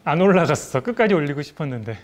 안 올라갔어. 끝까지 올리고 싶었는데.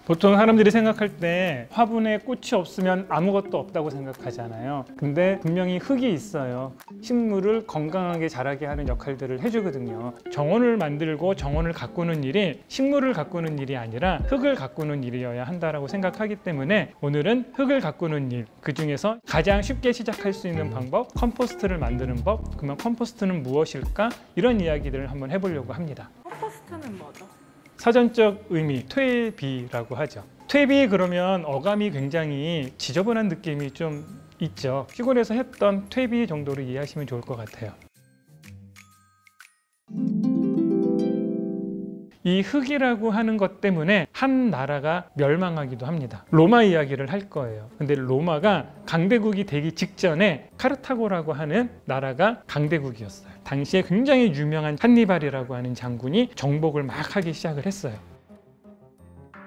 보통 사람들이 생각할 때 화분에 꽃이 없으면 아무것도 없다고 생각하잖아요. 근데 분명히 흙이 있어요. 식물을 건강하게 자라게 하는 역할들을 해주거든요. 정원을 만들고 정원을 가꾸는 일이 식물을 가꾸는 일이 아니라 흙을 가꾸는 일이어야 한다고 생각하기 때문에 오늘은 흙을 가꾸는 일, 그 중에서 가장 쉽게 시작할 수 있는 방법, 컴포스트를 만드는 법, 그러면 컴포스트는 무엇일까? 이런 이야기들을 한번 해보려고 합니다. 컴포스트는 뭐죠? 사전적 의미, 퇴비라고 하죠. 퇴비 그러면 어감이 굉장히 지저분한 느낌이 좀 있죠. 시골에서 했던 퇴비 정도로 이해하시면 좋을 것 같아요. 이 흙이라고 하는 것 때문에 한 나라가 멸망하기도 합니다. 로마 이야기를 할 거예요. 근데 로마가 강대국이 되기 직전에 카르타고라고 하는 나라가 강대국이었어요. 당시에 굉장히 유명한 한니발이라고 하는 장군이 정복을 막 하기 시작을 했어요.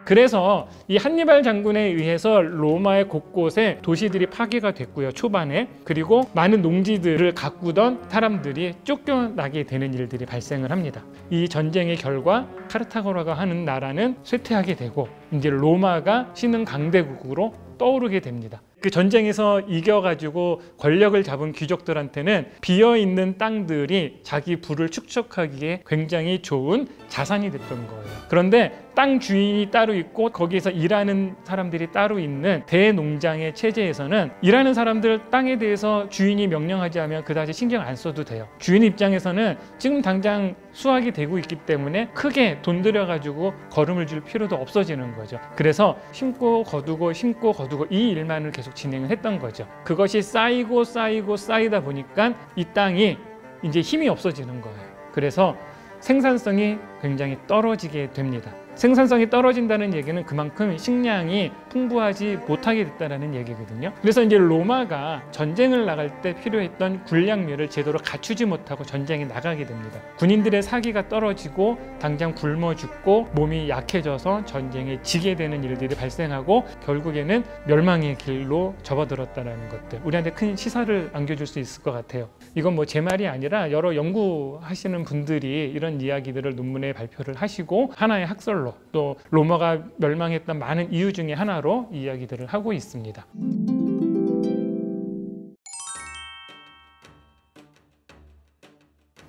그래서 이 한니발 장군에 의해서 로마의 곳곳에 도시들이 파괴가 됐고요, 초반에. 그리고 많은 농지들을 가꾸던 사람들이 쫓겨나게 되는 일들이 발생을 합니다. 이 전쟁의 결과 카르타고라고 하는 나라는 쇠퇴하게 되고 이제 로마가 신흥 강대국으로 떠오르게 됩니다. 그 전쟁에서 이겨가지고 권력을 잡은 귀족들한테는 비어있는 땅들이 자기 부를 축적하기에 굉장히 좋은 자산이 됐던 거예요. 그런데 땅 주인이 따로 있고 거기에서 일하는 사람들이 따로 있는 대농장의 체제에서는 일하는 사람들 땅에 대해서 주인이 명령하지 않으면 그다지 신경 안 써도 돼요. 주인 입장에서는 지금 당장 수확이 되고 있기 때문에 크게 돈 들여가지고 거름을 줄 필요도 없어지는 거죠. 그래서 심고 거두고 심고 거두고 이 일만을 계속 진행을 했던 거죠. 그것이 쌓이고 쌓이고 쌓이다 보니까 이 땅이 이제 힘이 없어지는 거예요. 그래서 생산성이 굉장히 떨어지게 됩니다. 생산성이 떨어진다는 얘기는 그만큼 식량이 풍부하지 못하게 됐다는 얘기거든요. 그래서 이제 로마가 전쟁을 나갈 때 필요했던 군량미를 제대로 갖추지 못하고 전쟁에 나가게 됩니다. 군인들의 사기가 떨어지고 당장 굶어 죽고 몸이 약해져서 전쟁에 지게 되는 일들이 발생하고 결국에는 멸망의 길로 접어들었다는 것들, 우리한테 큰 시사를 안겨줄 수 있을 것 같아요. 이건 뭐 제 말이 아니라 여러 연구하시는 분들이 이런 이야기들을 논문에 발표를 하시고 하나의 학설로 또 로마가 멸망했던 많은 이유 중에 하나로 이야기들을 하고 있습니다.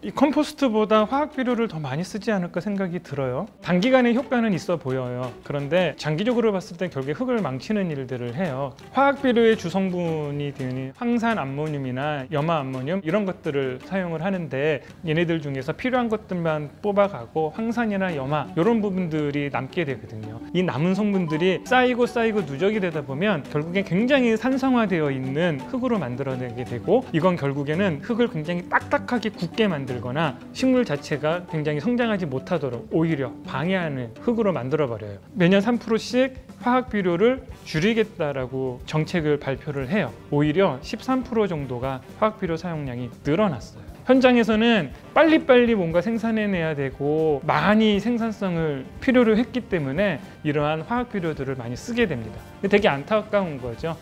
이 컴포스트보다 화학 비료를 더 많이 쓰지 않을까 생각이 들어요. 단기간에 효과는 있어 보여요. 그런데 장기적으로 봤을 때 결국에 흙을 망치는 일들을 해요. 화학 비료의 주성분이 되는 황산 암모늄이나 염화 암모늄 이런 것들을 사용을 하는데 얘네들 중에서 필요한 것들만 뽑아가고 황산이나 염화 이런 부분들이 남게 되거든요. 이 남은 성분들이 쌓이고 쌓이고 누적이 되다 보면 결국엔 굉장히 산성화되어 있는 흙으로 만들어내게 되고, 이건 결국에는 흙을 굉장히 딱딱하게 굳게 만들거나 식물 자체가 굉장히 성장하지 못하도록 오히려 방해하는 흙으로 만들어 버려요. 매년 3%씩 화학 비료를 줄이겠다라고 정책을 발표를 해요. 오히려 13% 정도가 화학 비료 사용량이 늘어났어요. 현장에서는 빨리빨리 뭔가 생산해내야 되고 많이 생산성을 필요로 했기 때문에 이러한 화학 비료들을 많이 쓰게 됩니다. 근데 되게 안타까운 거죠.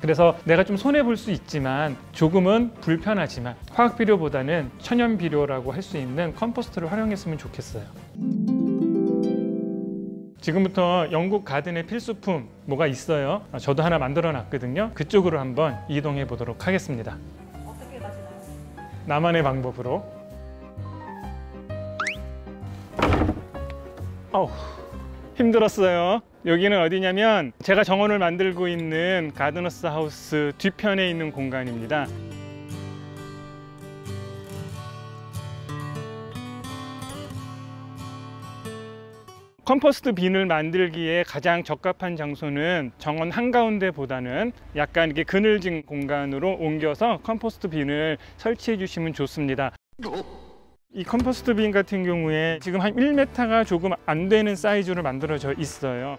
그래서 내가 좀 손해볼 수 있지만 조금은 불편하지만 화학 비료보다는 천연 비료라고 할 수 있는 컴포스트를 활용했으면 좋겠어요. 지금부터 영국 가든의 필수품 뭐가 있어요? 저도 하나 만들어 놨거든요. 그쪽으로 한번 이동해 보도록 하겠습니다. 어떻게 가시나요? 나만의 방법으로. 힘들었어요. 여기는 어디냐면 제가 정원을 만들고 있는 가드너스 하우스 뒤편에 있는 공간입니다. 컴포스트 빈을 만들기에 가장 적합한 장소는 정원 한가운데보다는 약간 이렇게 그늘진 공간으로 옮겨서 컴포스트 빈을 설치해 주시면 좋습니다. 이 컴포스트 빈 같은 경우에 지금 한 1m가 조금 안 되는 사이즈로 만들어져 있어요.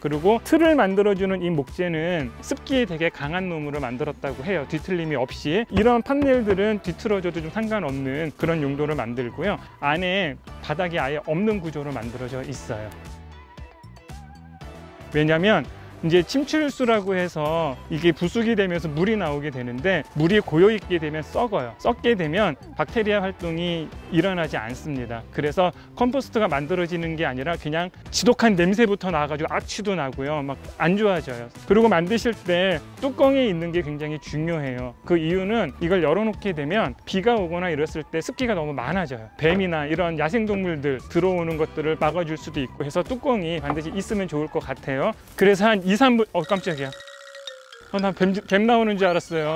그리고 틀을 만들어주는 이 목재는 습기에 되게 강한 놈으로 만들었다고 해요. 뒤틀림이 없이. 이런 판넬들은 뒤틀어져도 좀 상관없는 그런 용도로 만들고요. 안에 바닥이 아예 없는 구조로 만들어져 있어요. 왜냐하면 이제 침출수라고 해서 이게 부숙이 되면서 물이 나오게 되는데 물이 고여 있게 되면 썩어요. 썩게 되면 박테리아 활동이 일어나지 않습니다. 그래서 컴포스트가 만들어지는 게 아니라 그냥 지독한 냄새부터 나가지고 악취도 나고요. 막 안 좋아져요. 그리고 만드실 때 뚜껑에 있는 게 굉장히 중요해요. 그 이유는 이걸 열어놓게 되면 비가 오거나 이랬을 때 습기가 너무 많아져요. 뱀이나 이런 야생동물들 들어오는 것들을 막아줄 수도 있고 해서 뚜껑이 반드시 있으면 좋을 것 같아요. 그래서 한 2, 3분 깜짝이야. 난 뱀 나오는 줄 알았어요.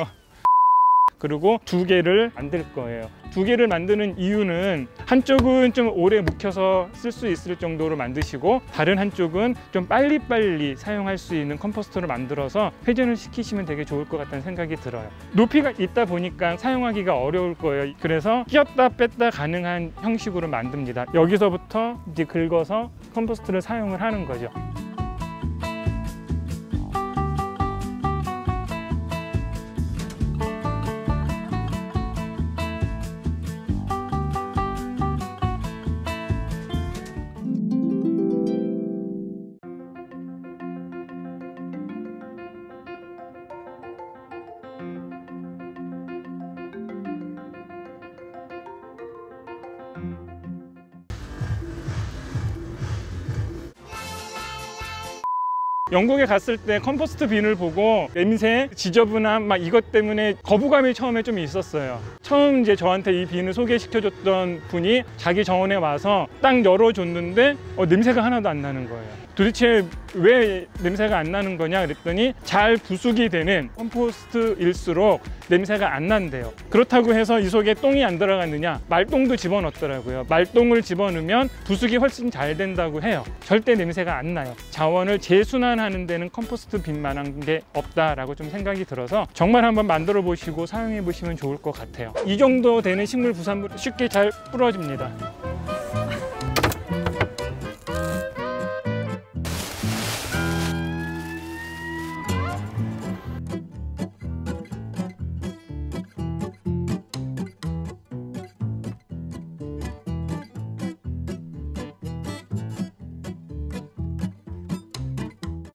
그리고 2개를 만들 거예요. 2개를 만드는 이유는 한쪽은 좀 오래 묵혀서 쓸 수 있을 정도로 만드시고 다른 한쪽은 좀 빨리빨리 사용할 수 있는 컴포스터를 만들어서 회전을 시키시면 되게 좋을 것 같다는 생각이 들어요. 높이가 있다 보니까 사용하기가 어려울 거예요. 그래서 끼었다 뺐다 가능한 형식으로 만듭니다. 여기서부터 이제 긁어서 컴포스터를 사용을 하는 거죠. 영국에 갔을 때 컴포스트 빈을 보고 냄새, 지저분함 막 이것 때문에 거부감이 처음에 좀 있었어요. 처음 이제 저한테 이 빈을 소개시켜줬던 분이 자기 정원에 와서 딱 열어줬는데 냄새가 하나도 안 나는 거예요. 도대체 왜 냄새가 안 나는 거냐 그랬더니 잘 부숙이 되는 컴포스트일수록 냄새가 안 난대요. 그렇다고 해서 이 속에 똥이 안 들어갔느냐? 말똥도 집어넣더라고요. 말똥을 집어넣으면 부숙이 훨씬 잘 된다고 해요. 절대 냄새가 안 나요. 자원을 재순환하는 데는 컴포스트 빈만한 게 없다라고 좀 생각이 들어서 정말 한번 만들어 보시고 사용해 보시면 좋을 것 같아요. 이 정도 되는 식물 부산물 쉽게 잘 뿌려집니다.